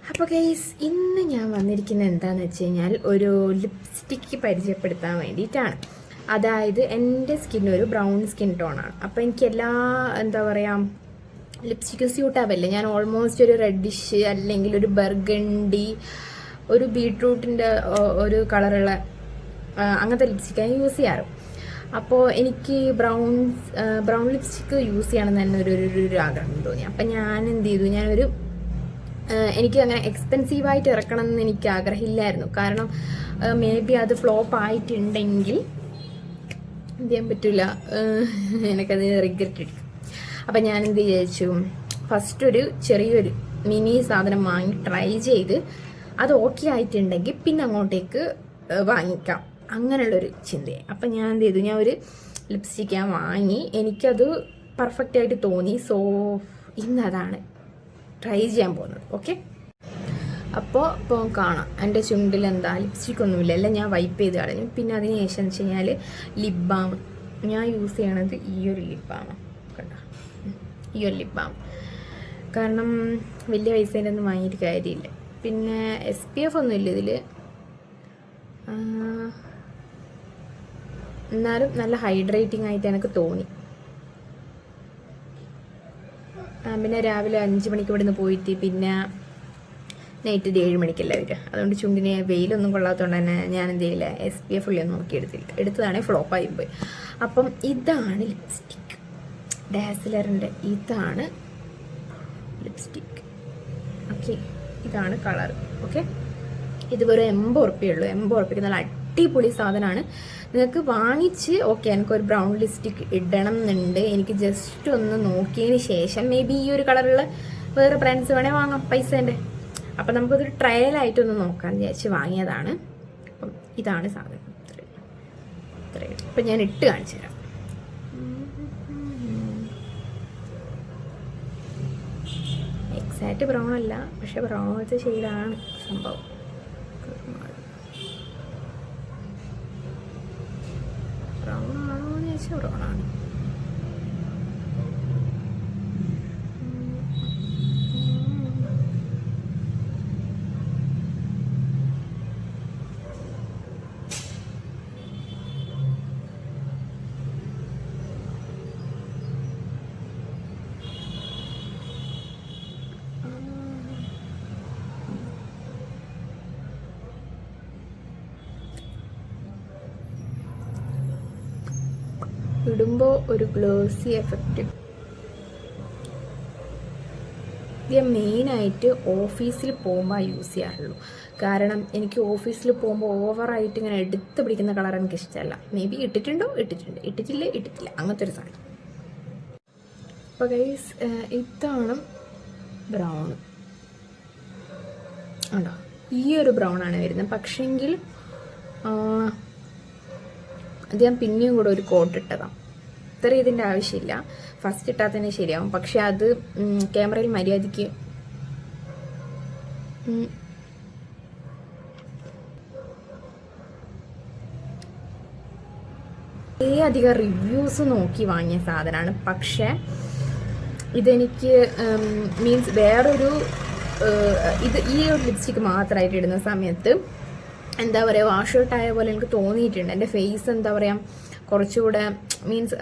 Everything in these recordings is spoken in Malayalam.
അപ്പോൾ ഗൈസ് ഇന്ന് ഞാൻ വന്നിരിക്കുന്നത് എന്താണെന്ന് വെച്ച് കഴിഞ്ഞാൽ ഒരു ലിപ്സ്റ്റിക്ക് പരിചയപ്പെടുത്താൻ വേണ്ടിയിട്ടാണ്. അതായത് എൻ്റെ സ്കിൻ ഒരു ബ്രൗൺ സ്കിൻ ടോണാണ്. അപ്പോൾ എനിക്ക് എന്താ പറയുക ലിപ്സ്റ്റിക്ക് സ്യൂട്ടാവില്ല. ഞാൻ ഓൾമോസ്റ്റ് ഒരു റെഡിഷ് അല്ലെങ്കിൽ ഒരു ബർഗണ്ടി, ഒരു ബീട്രൂട്ടിൻ്റെ ഒരു കളറുള്ള അങ്ങനത്തെ ലിപ്സ്റ്റിക്കാണ് യൂസ് ചെയ്യാറ്. അപ്പോൾ എനിക്ക് ബ്രൗൺ ലിപ്സ്റ്റിക്ക് യൂസ് ചെയ്യണമെന്ന് തന്നെ ഒരു ആഗ്രഹം തോന്നി. അപ്പം ഞാൻ എന്ത് ചെയ്തു, എനിക്ക് അങ്ങനെ എക്സ്പെൻസീവായിട്ട് ഇറക്കണം എന്ന് എനിക്ക് ആഗ്രഹമില്ലായിരുന്നു. കാരണം മേ ബി അത് ഫ്ലോപ്പ് ആയിട്ടുണ്ടെങ്കിൽ എന്ത് ചെയ്യാൻ പറ്റില്ല, എനിക്കത് റിഗ്രറ്റ് എടുക്കും. അപ്പം ഞാൻ എന്ത് വിചാരിച്ചു, ഫസ്റ്റ് ഒരു ചെറിയൊരു മിനി സാധനം വാങ്ങി ട്രൈ ചെയ്ത് അത് ഓക്കെ ആയിട്ടുണ്ടെങ്കിൽ പിന്നെ അങ്ങോട്ടേക്ക് വാങ്ങിക്കാം, അങ്ങനെയുള്ളൊരു ചിന്തയായി. അപ്പം ഞാൻ എന്ത് ചെയ്തു, ഞാൻ ഒരു ലിപ്സ്റ്റിക്ക് ഞാൻ വാങ്ങി, എനിക്കത് പെർഫെക്റ്റ് ആയിട്ട് തോന്നി. സോ ഇന്നതാണ് ട്രൈ ചെയ്യാൻ പോകുന്നത്. ഓക്കെ, അപ്പോൾ കാണാം എൻ്റെ ചുണ്ടിൽ എന്താ ലിപ്സ്റ്റിക് ഒന്നുമില്ല, എല്ലാം ഞാൻ വൈപ്പ് ചെയ്ത് കളഞ്ഞു. പിന്നെ അതിന് ശേഷം എന്ന് വെച്ച് കഴിഞ്ഞാൽ ലിപ് ബാം ഞാൻ യൂസ് ചെയ്യണത് ഈ ഒരു ലിപ് ബാമാണ്. കണ്ടോ, ഈ ഒരു ലിപ് ബാം. കാരണം വലിയ പൈസേൻ്റെ ഒന്നും വാങ്ങിയിട്ട് കാര്യമില്ല. പിന്നെ SPF ഒന്നുമില്ല ഇതിൽ, എന്നാലും നല്ല ഹൈഡ്രേറ്റിംഗ് ആയിട്ട് എനിക്ക് തോന്നി. പിന്നെ രാവിലെ 5 മണിക്ക് ഇവിടെ നിന്ന് പോയിട്ട് പിന്നെ നൈറ്റ് 7 മണിക്കല്ല വരിക. അതുകൊണ്ട് ചുണ്ടിന് വെയിലൊന്നും കൊള്ളാത്തതുകൊണ്ട് തന്നെ ഞാൻ എന്ത് ചെയ്യില്ല, SPF ഉള്ളിയൊന്നും നോക്കി എടുത്തതാണെങ്കിൽ ഫ്ലോപ്പായി പോയി. അപ്പം ഇതാണ് ലിപ്സ്റ്റിക്ക്, ഡാസിലറിൻ്റെ ഇതാണ് ലിപ്സ്റ്റിക്ക്. ഓക്കെ, ഇതാണ് കളർ. ഓക്കെ, ഇത് വെറും 80 ഉറുപ്പിയുള്ളൂ. 80 ഉറുപ്പിക്ക് നല്ല അടിപൊളി സാധനമാണ്. നിങ്ങൾക്ക് വാങ്ങിച്ച് ഓക്കെ എനിക്കൊരു ബ്രൗൺ ലിപ്സ്റ്റിക്ക് ഇടണം എന്നുണ്ട്, എനിക്ക് ജസ്റ്റ് ഒന്ന് നോക്കിയതിന് ശേഷം മേ ബി ഈ ഒരു കളറുള്ള വേറെ ബ്രാൻഡ്സ് വേണേൽ വാങ്ങാം പൈസേൻ്റെ. അപ്പം നമുക്കതൊരു ട്രയലായിട്ടൊന്ന് നോക്കാമെന്ന് വിചാരിച്ച് വാങ്ങിയതാണ്. അപ്പം ഇതാണ് സാധനം. ഇത്രയും ഇപ്പം ഞാൻ ഇട്ട് കാണിച്ചു തരാം. എക്സാക്റ്റ് ബ്രൗൺ അല്ല, പക്ഷെ ബ്രൗണത്തെ ഷെയ്ഡാണ് സംഭവം. ബ്രൗൺ ആണോ എന്ന് ചോദിച്ചാൽ ബ്രൗൺ ആണ്. ഇടുമ്പോൾ ഒരു ഗ്ലോസി എഫക്റ്റ്. ഞാൻ മെയിനായിട്ട് ഓഫീസിൽ പോകുമ്പോൾ യൂസ് ചെയ്യാറുള്ളൂ. കാരണം എനിക്ക് ഓഫീസിൽ പോകുമ്പോൾ ഓവറായിട്ട് ഇങ്ങനെ എടുത്ത് പിടിക്കുന്ന കളർ എനിക്ക് ഇഷ്ടമല്ല. മേ ബി ഇട്ടിട്ടുണ്ടോ, ഇട്ടിട്ടില്ല അങ്ങനത്തെ ഒരു സാധനം. അപ്പോൾ ഗൈസ് ഇതാണ് ബ്രൗൺ. ഉണ്ടോ, ഈ ഒരു ബ്രൗൺ ആണ് വരുന്നത്. പക്ഷെങ്കിൽ അത് ഞാൻ പിന്നെയും കൂടെ ഒരു കോട്ട് ഇട്ടതാണ്. ഇത്ര ഇതിൻ്റെ ആവശ്യമില്ല, ഫസ്റ്റ് ഇട്ടാൽ തന്നെ ശരിയാവും. പക്ഷെ അത് ക്യാമറയിൽ മര്യാദയ്ക്ക് അധികം റിവ്യൂസ് നോക്കി വാങ്ങിയ സാധനമാണ്. പക്ഷെ ഇതെനിക്ക് മീൻസ് വേറൊരു ഈ ഒരു ലിപ്സ്റ്റിക്ക് മാത്രമായിട്ട് ഇടുന്ന സമയത്ത് എന്താ പറയുക, വാഷ് ഔട്ട് ആയ പോലെ എനിക്ക് തോന്നിയിട്ടുണ്ട്. എൻ്റെ ഫേസ് എന്താ പറയുക കുറച്ചുകൂടെ മീൻസ്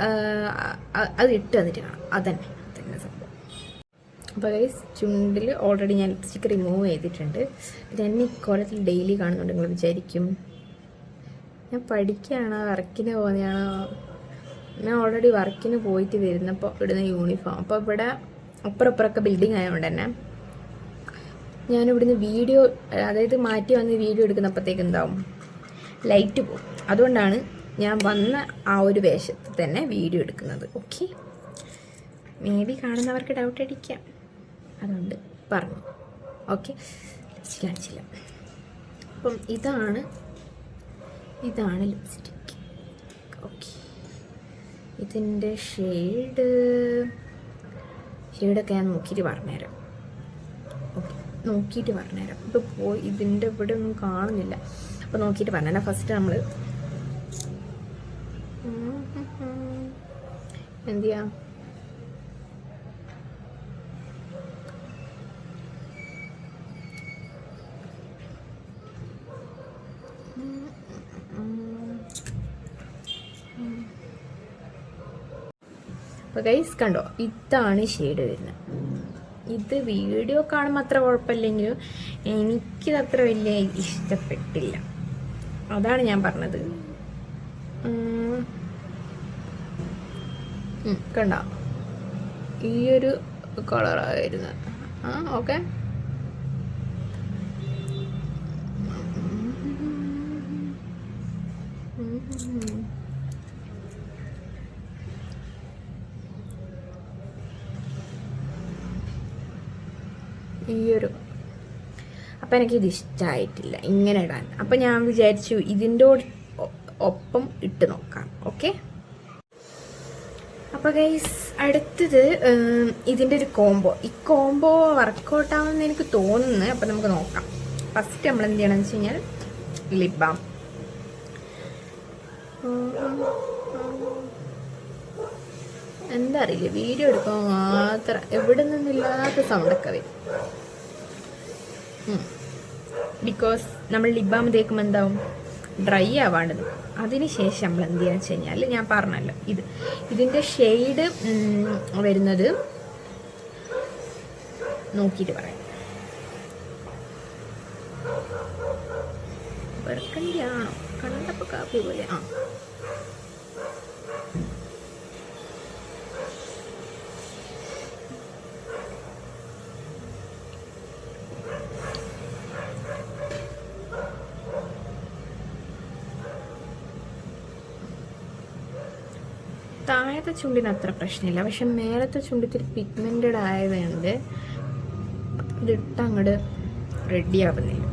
അത് ഇട്ട് തന്നിട്ട് കാണാം. അതന്നെ സംഭവം. അപ്പോൾ ഗൈസ് ചുണ്ടിൽ ഓൾറെഡി ഞാൻ ലിപ്സ്റ്റിക്ക് റിമൂവ് ചെയ്തിട്ടുണ്ട്. എന്നെ ഇക്കോലത്തിൽ ഡെയിലി കാണുന്നുണ്ട്. നിങ്ങൾ വിചാരിക്കും ഞാൻ പഠിക്കുകയാണോ വർക്കിന് പോകുന്നതാണോ. ഞാൻ ഓൾറെഡി വർക്കിന് പോയിട്ട് വരുന്നപ്പോൾ ഇടുന്ന യൂണിഫോം. അപ്പോൾ ഇവിടെ അപ്പുറമൊക്കെ ബിൽഡിംഗ് ആയതുകൊണ്ട് തന്നെ ഞാനിവിടുന്ന് വീഡിയോ, അതായത് മാറ്റി വന്ന് വീഡിയോ എടുക്കുന്നപ്പോഴത്തേക്ക് എന്താവും, ലൈറ്റ് പോകും. അതുകൊണ്ടാണ് ഞാൻ വന്ന ആ ഒരു വേഷത്തിൽ തന്നെ വീഡിയോ എടുക്കുന്നത്. ഓക്കെ, മേ ബി കാണുന്നവർക്ക് ഡൗട്ട് അടിക്കാം, അതുകൊണ്ട് പറഞ്ഞു. ഓക്കെ, കാണിച്ചില്ല. അപ്പം ഇതാണ് ലിപ്സ്റ്റിക്ക്. ഓക്കെ, ഇതിൻ്റെ ഷെയ്ഡൊക്കെ ഞാൻ നോക്കിയിട്ട് പറഞ്ഞുതരാം. ഓക്കെ, നോക്കിയിട്ട് പറഞ്ഞുതരാം. ഇപ്പോൾ പോയി ഇതിൻ്റെ ഇവിടെ ഒന്നും കാണുന്നില്ല. അപ്പോൾ നോക്കിയിട്ട് പറഞ്ഞുതരാം. ഫസ്റ്റ് നമ്മൾ എന്ത് ചെയ്യാം, അപ്പോൾ ഗൈസ് കണ്ടോ, ഇതാണ് ഷെയ്ഡ് വരുന്നത്. ഇത് വീഡിയോ കാണുമ്പോൾ അത്ര കുഴപ്പമില്ലെങ്കിലും എനിക്കിത് അത്ര വലിയ ഇഷ്ടപ്പെട്ടില്ല. അതാണ് ഞാൻ പറഞ്ഞത്. കണ്ടോ, ഈ ഒരു കളറായിരുന്നു. ഓക്കെ. ഈയൊരു അപ്പം എനിക്കിത് ഇഷ്ടമായിട്ടില്ല ഇങ്ങനെ ഇടാൻ. അപ്പം ഞാൻ വിചാരിച്ചു ഇതിൻ്റെ ഒപ്പം ഇട്ട് നോക്കാം. ഓക്കെ. അപ്പോൾ ഗൈസ് അടുത്തത് ഇതിൻ്റെ ഒരു കോംബോ. ഈ കോംബോ വർക്കൗട്ട് ആവുമെന്ന് എനിക്ക് തോന്നുന്നു. അപ്പം നമുക്ക് നോക്കാം. ഫസ്റ്റ് നമ്മൾ എന്ത് ചെയ്യണമെന്ന് വെച്ച് കഴിഞ്ഞാൽ ലിപ് ബാം. എന്താ അറിയില്ല, വീഡിയോ എടുക്കുമ്പോൾ മാത്രം എവിടെ നിന്നില്ലാത്ത സൗണ്ടൊക്കെ വരും. ബിക്കോസ് നമ്മൾ ലിപ് ബാം തേക്കുമ്പോൾ എന്താവും, ഡ്രൈ ആവാണ്ട് നിൽക്കും. അതിന് ശേഷം നമ്മൾ എന്ത് ചെയ്യാന്ന് വെച്ച് കഴിഞ്ഞാൽ, ഞാൻ പറഞ്ഞല്ലോ ഇതിൻ്റെ ഷെയ്ഡ് വരുന്നത് നോക്കിയിട്ട് പറയാം. വെറുക്കണ്ടിയാണോ, കണ്ടപ്പോൾ കാപ്പി പോലെ. താഴത്തെ ചുണ്ടിന് അത്ര പ്രശ്നമില്ല, പക്ഷെ മേലത്തെ ചുണ്ടിത്തിരി പിഗ്മെൻറ്റഡ് ആയതുകൊണ്ട് ഇതിട്ട് അങ്ങോട്ട് റെഡി ആവുന്നില്ല.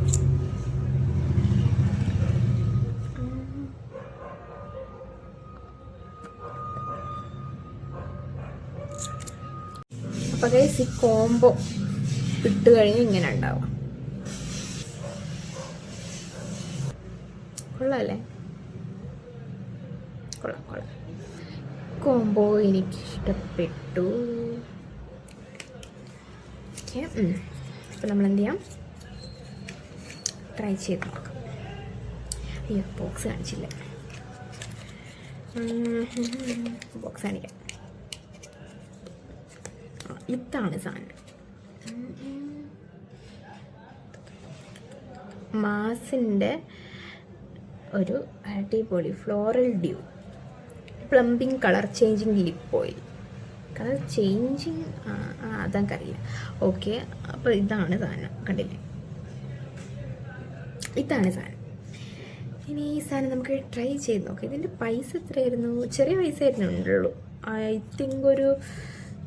അപ്പോൾ ഗൈസ് ഈ കോംബോ ഇട്ട് കഴിഞ്ഞ് ഇങ്ങനെ ഉണ്ടാവും. കൊള്ളാല്ലേ? കൊള്ളാം. കോംബോ എനിക്കിഷ്ടപ്പെട്ടു. ഓക്കെ. അപ്പോൾ നമ്മൾ എന്ത് ചെയ്യാം, ട്രൈ ചെയ്ത് നോക്കാം. അയ്യോ, ബോക്സ് കാണിച്ചില്ല. ബോക്സ് കാണിക്കാം. ഇതാണ് സാധനം. മാസിൻ്റെ ഒരു അടിപൊളി floral due plumbing colour changing lip oil. Colour changing അതെനിക്കറിയില്ല. ഓക്കെ. അപ്പോൾ ഇതാണ് സാധനം, കണ്ടില്ലേ? ഇതാണ് സാധനം. ഇനി ഈ സാധനം നമുക്ക് ട്രൈ ചെയ്ത് നോക്കാം. ഇതിൻ്റെ പൈസ എത്രയായിരുന്നു? ചെറിയ പൈസ ആയിരുന്നുള്ളൂ. ഐ തിങ്ക് ഒരു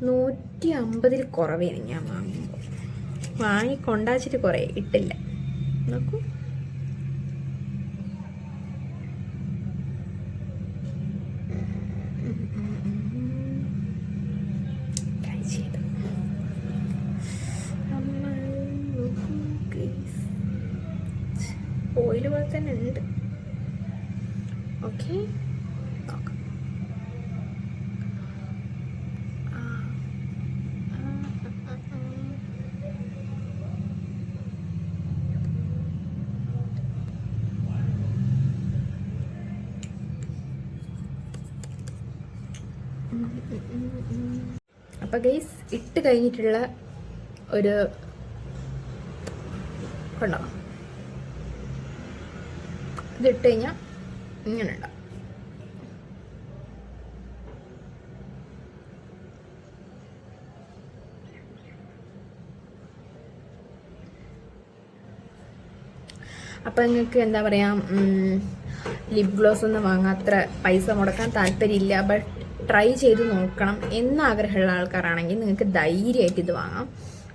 150 കുറവേന് ഞാൻ വാങ്ങുമ്പോൾ. കൊണ്ടാച്ചിട്ട് കുറേ ഇട്ടില്ല. നോക്കൂ. ഓയിൽ പോലെ തന്നെ ഉണ്ട്. ഓക്കെ. നോക്കാം. അപ്പം ഗൈസ് ഇട്ട് കഴിഞ്ഞിട്ടുള്ള ഒരു കണ്ടോ, ഇതിട്ട് കഴിഞ്ഞാൽ ഇങ്ങനെ ഉണ്ടാവും. അപ്പം നിങ്ങൾക്ക് എന്താ പറയുക, ലിപ് ഗ്ലോസ് ഒന്നും വാങ്ങാൻ അത്ര പൈസ മുടക്കാൻ താല്പര്യമില്ല, ബട്ട് ട്രൈ ചെയ്ത് നോക്കണം എന്നാഗ്രഹമുള്ള ആൾക്കാരാണെങ്കിൽ നിങ്ങൾക്ക് ധൈര്യമായിട്ട് ഇത് വാങ്ങാം.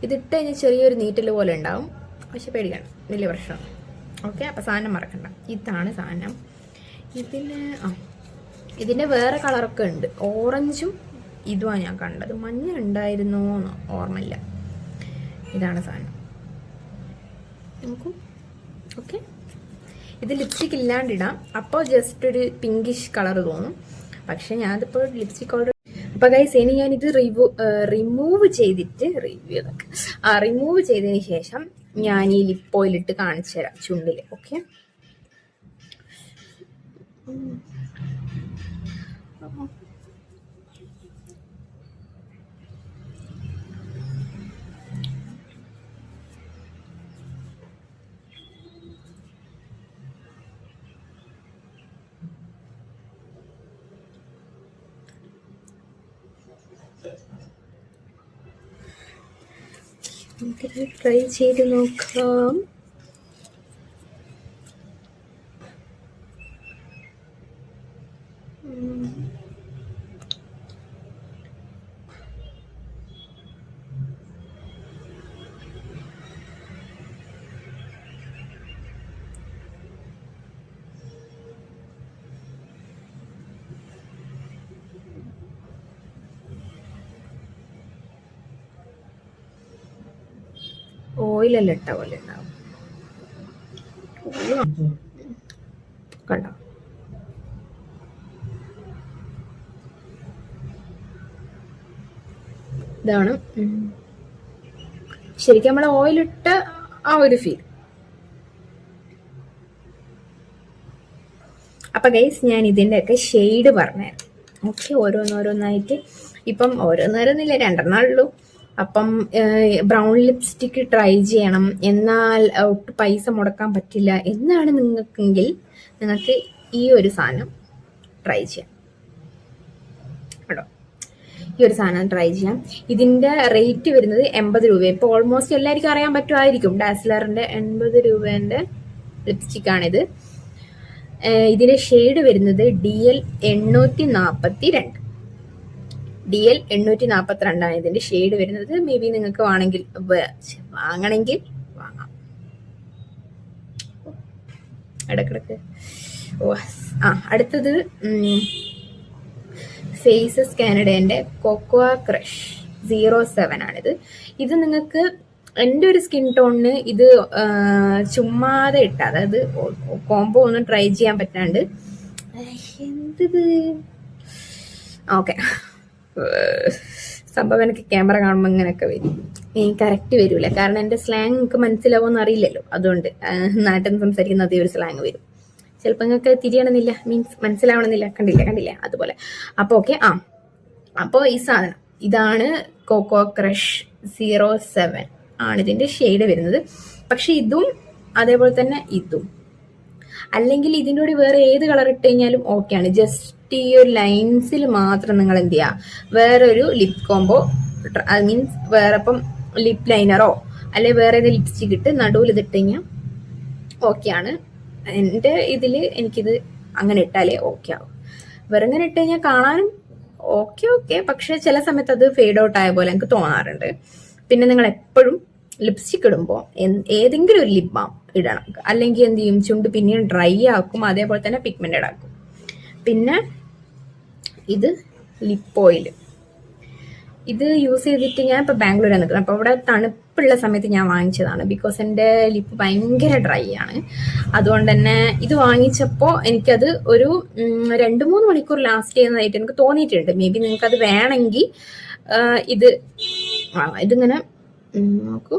ഇതിട്ട് കഴിഞ്ഞാൽ ചെറിയൊരു നീറ്റൽ പോലെ ഉണ്ടാവും, പക്ഷെ പേടിക്കണം, വലിയ പ്രശ്നമാണ്. ഓക്കെ. അപ്പോൾ സാധനം മറക്കണ്ട. ഇതാണ് സാധനം. ഇതിൻ്റെ വേറെ കളറൊക്കെ ഉണ്ട്. ഓറഞ്ചും ഇതുമാണ് ഞാൻ കണ്ടത്. മഞ്ഞ ഉണ്ടായിരുന്നോ എന്ന് ഓർമ്മയില്ല. ഇതാണ് സാധനം. നോക്കൂ. ഓക്കെ. ഇത് ലിപ്സ്റ്റിക് ഇല്ലാണ്ടിടാം. അപ്പോൾ ജസ്റ്റ് ഒരു പിങ്കിഷ് കളർ തോന്നും. പക്ഷെ ഞാനിപ്പോൾ ലിപ്സ്റ്റിക് ഓൾറെഡി. അപ്പോൾ ഗൈസ് ഇനി ഞാനിത് റിമൂവ് ചെയ്തിട്ട് റിമൂവ് ചെയ്തതിന് ശേഷം ഞാൻ ഈ ലിപ്പ് ഓയിലിട്ട് കാണിച്ചു തരാം ചുണ്ടിൽ. ഓക്കെ. നമുക്കിത് ട്രൈ ചെയ്ത് നോക്കാം. ഓയിലെല്ലാം ഇട്ട പോലെ ഉണ്ടാവും. കണ്ടോ? ഇതാണ് ശരിക്കും നമ്മൾ ഓയിലിട്ട ആ ഒരു ഫീൽ. അപ്പൊ ഗൈസ്, ഞാൻ ഇതിൻ്റെയൊക്കെ ഷെയ്ഡ് പറഞ്ഞുതരാം. ഓക്കെ, ഓരോന്നോരോന്നായിട്ട്. ഇപ്പം ഓരോന്നോരോന്നില്ല, 2 ഉള്ളൂ. അപ്പം ബ്രൗൺ ലിപ്സ്റ്റിക്ക് ട്രൈ ചെയ്യണം, എന്നാൽ ഒട്ടും പൈസ മുടക്കാൻ പറ്റില്ല എന്നാണ് നിങ്ങൾക്കെങ്കിൽ നിങ്ങൾക്ക് ഈ ഒരു സാധനം ട്രൈ ചെയ്യാം കേട്ടോ. ഈ ഒരു സാധനം ട്രൈ ചെയ്യാം. ഇതിന്റെ റേറ്റ് വരുന്നത് 80 രൂപ. ഇപ്പോൾ ഓൾമോസ്റ്റ് എല്ലാവർക്കും അറിയാൻ പറ്റുമായിരിക്കും, ഡാസ്ലറിന്റെ 80 രൂപേന്റെ ലിപ്സ്റ്റിക്കാണിത്. ഇതിന്റെ ഷെയ്ഡ് വരുന്നത് DL 842. DL 842 ആണ് ഇതിന്റെ ഷെയ്ഡ് വരുന്നത്. മേ ബി നിങ്ങൾക്ക് വാങ്ങണമെങ്കിൽ വാങ്ങാം. ഇടക്കിടക്ക് അടുത്തത് ഫേസസ് കാനഡേന്റെ കൊക്കോ ക്രഷ് 07 ആണിത്. ഇത് നിങ്ങൾക്ക് എൻ്റെ ഒരു സ്കിൻ ടോണിന് ഇത് ചുമ്മാതെ ഇട്ട, അതായത് കോംബോ ഒന്നും ട്രൈ ചെയ്യാൻ പറ്റാണ്ട് എന്തത് ഓക്കെ സംഭവം എനിക്ക് ക്യാമറ കാണുമ്പോൾ ഇങ്ങനെയൊക്കെ വരും. കറക്റ്റ് വരൂല, കാരണം എൻ്റെ സ്ലാങ് നിങ്ങൾക്ക് മനസ്സിലാവുമെന്ന് അറിയില്ലല്ലോ. അതുകൊണ്ട് നാട്ടിൽ നിന്ന് സംസാരിക്കുന്ന അതേ ഒരു സ്ലാങ് വരും. ചിലപ്പോൾ നിങ്ങൾക്ക് തിരിയണമെന്നില്ല, മീൻസ് മനസ്സിലാവണമെന്നില്ല. കണ്ടില്ലേ അതുപോലെ. അപ്പോൾ ഓക്കെ. അപ്പോൾ ഈ സാധനം ഇതാണ് കൊക്കോ ക്രഷ് 07 ആണ് ഇതിന്റെ ഷെയ്ഡ് വരുന്നത്. പക്ഷെ ഇതും അതേപോലെ തന്നെ ഇതും, അല്ലെങ്കിൽ ഇതിൻ്റെ കൂടെ വേറെ ഏത് കളർ ഇട്ട് കഴിഞ്ഞാലും ഓക്കെയാണ്. ജസ്റ്റ് ഈ ഒരു ലൈൻസിൽ മാത്രം നിങ്ങൾ എന്ത് ചെയ്യുക, വേറൊരു ലിപ് കോംബോ, മീൻസ് വേറെ ഇപ്പം ലിപ് ലൈനറോ അല്ലെങ്കിൽ വേറെ ഏത് ലിപ്സ്റ്റിക് ഇട്ട് നടുവിൽ ഇതിട്ട് കഴിഞ്ഞാൽ ഓക്കെയാണ്. എൻ്റെ ഇതിൽ എനിക്കിത് അങ്ങനെ ഇട്ടാലേ ഓക്കെ ആവും. വേറെ ഇങ്ങനെ ഇട്ട് കഴിഞ്ഞാൽ കാണാനും ഓക്കെ, പക്ഷെ ചില സമയത്ത് അത് ഫെയ്ഡ് ഔട്ട് ആയ പോലെ എനിക്ക് തോന്നാറുണ്ട്. പിന്നെ നിങ്ങൾ എപ്പോഴും ലിപ്സ്റ്റിക് ഇടുമ്പോൾ ഏതെങ്കിലും ഒരു ലിപ് ബാം ഇടണം, അല്ലെങ്കിൽ എന്ത് ചെയ്യും, ചുണ്ട് പിന്നെയും ഡ്രൈ ആക്കും, അതേപോലെ തന്നെ പിഗ്മെന്റഡ് ആക്കും. പിന്നെ ഇത് ലിപ്പ് ഓയിൽ, ഇത് യൂസ് ചെയ്തിട്ട് ഞാൻ ഇപ്പോൾ ബാംഗ്ലൂരിൽ നിൽക്കുന്നത്. അപ്പോൾ അവിടെ തണുപ്പുള്ള സമയത്ത് ഞാൻ വാങ്ങിച്ചതാണ്. ബിക്കോസ് എൻ്റെ ലിപ്പ് ഭയങ്കര ഡ്രൈ ആണ്. അതുകൊണ്ട് തന്നെ ഇത് വാങ്ങിച്ചപ്പോൾ എനിക്കത് ഒരു 2-3 മണിക്കൂർ ലാസ്റ്റ് ചെയ്യുന്നതായിട്ട് എനിക്ക് തോന്നിയിട്ടുണ്ട്. മേ ബി നിങ്ങൾക്കത് വേണമെങ്കിൽ ഇതിങ്ങനെ നോക്കൂ,